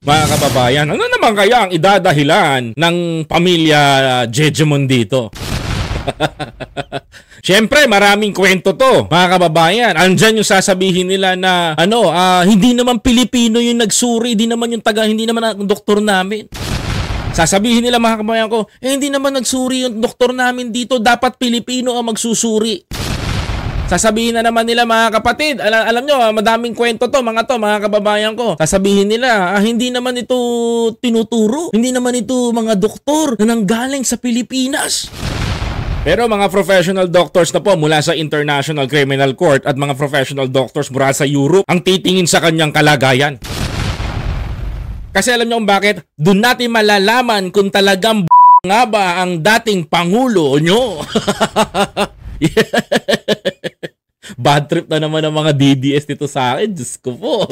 Mga kababayan, ano naman kaya ang idadahilan ng pamilya Jejemon dito? Siyempre, maraming kwento to, mga kababayan. Andyan yung sasabihin nila na hindi naman Pilipino yung nagsuri, hindi naman ang doktor namin. Sasabihin nila, mga kababayan ko, hindi naman nagsuri yung doktor namin dito, dapat Pilipino ang magsusuri. Sasabihin na naman nila, mga kapatid, alam nyo, madaming kwento to, mga kababayan ko. Sasabihin nila, hindi naman ito tinuturo, hindi naman ito mga doktor na nanggaling sa Pilipinas. Pero mga professional doctors na po mula sa International Criminal Court at mga professional doctors mula sa Europe ang titingin sa kanyang kalagayan. Kasi alam nyo kung bakit? Doon natin malalaman kung talagang nga ba ang dating Pangulo nyo. Bad trip na naman ang mga DDS dito sa akin. Diyos ko po.